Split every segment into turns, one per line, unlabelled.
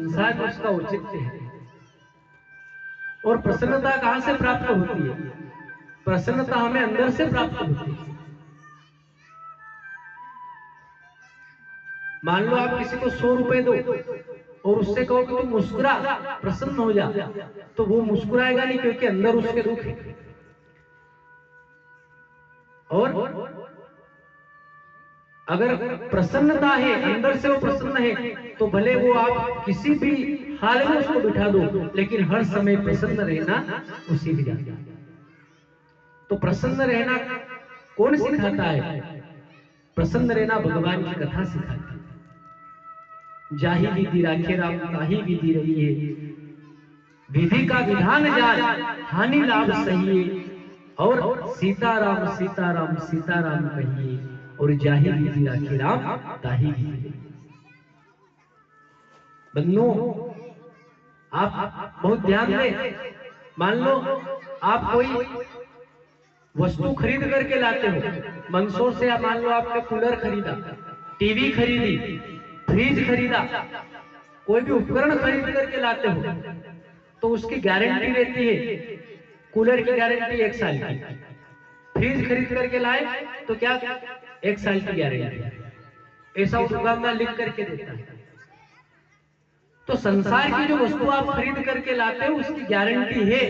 संसार में उसका औचित्य है। और प्रसन्नता कहां से प्राप्त होती है? प्रसन्नता हमें अंदर से प्राप्त होती है। मान लो आप किसी को 100 रुपए दो और उससे कहो कि तू मुस्कुरा, प्रसन्न हो जा, तो वो मुस्कुराएगा नहीं, क्योंकि अंदर उसके दुख है। और अगर प्रसन्नता है, अंदर से वो प्रसन्न है, तो भले वो आप किसी भी हाल में उसको बिठा दो, लेकिन हर समय प्रसन्न रहना वो सीख जाता है। तो प्रसन्न रहना कौन सिखाता है? प्रसन्न रहना भगवान की कथा सिखाती है। जाही विधि राखे राम ताही विधि रही है, विधि का विधान जान हानि लाभ सही है, और सीताराम सीताराम सीताराम कहिए, और जाही विधि राखे राम ताही विधि। बंधुओं, आप बहुत ध्यान दें। मान लो आप कोई वस्तु खरीद करके लाते हो मंदसौर से, या मान लो आपने कूलर खरीदा, टीवी खरीदी, फ्रिज खरीदा, कोई भी उपकरण खरीद करके लाते हो, तो उसकी गारंटी रहती है। कूलर की गारंटी 1 साल की, फ्रिज खरीद करके लाए तो क्या 1 साल की गारंटी, ऐसा वो दुकानदार लिख करके देता है। तो संसार की जो वस्तु आप खरीद करके लाते हो उसकी गारंटी है,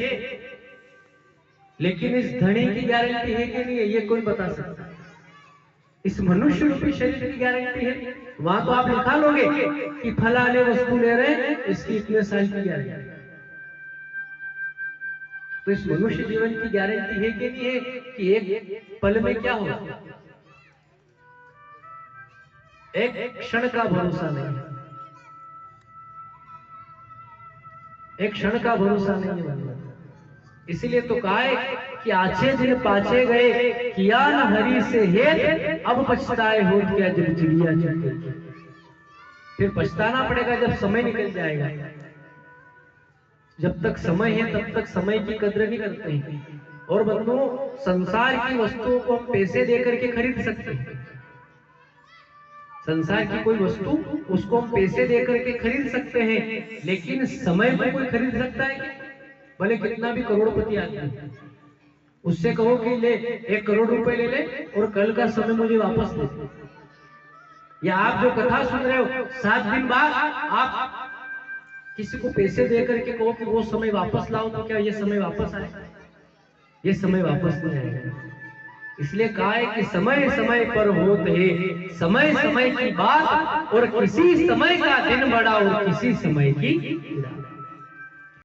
लेकिन इस धनी की गारंटी है कि नहीं है ये कोई बता सकता है? इस मनुष्य रूपी शरीर की गारंटी है? वहां तो आप लिखा लोगे कि फलाने वस्तु ले रहे हैं, इसकी इतने साल की गारंटी। तो इस मनुष्य जीवन की गारंटी है कि नहीं है कि एक पल में क्या हो? एक क्षण का भरोसा नहीं है, एक क्षण का भरोसा नहीं है। इसीलिए तो कहा है कि आछे दिन पाछे गए, किया न हरि से हेत, अब पछताए हो क्या जब चिड़िया चुके। फिर पछताना पड़ेगा जब समय निकल जाएगा। जब तक समय है तब तक समय की कद्र नहीं करते हैं। और बंधुओं, संसार की वस्तुओं को हम पैसे देकर के खरीद सकते हैं। संसार की कोई वस्तु उसको हम पैसे देकर के खरीद सकते हैं, लेकिन समय को कोई खरीद सकता है? भले कितना भी करोड़पति आदमी, उससे कहो कि ले 1 करोड़ रुपए ले ले और कल का समय मुझे वापस दे। या आप जो कथा सुन रहे हो 7 दिन बाद आप किसी को पैसे दे करके कहो कि वो समय वापस लाओ, तो क्या ये समय वापस आएगा? ये समय वापस नहीं आएगा। इसलिए कहा है कि समय समय पर होत है, समय समय की बात, और किसी समय का दिन बड़ा और किसी समय की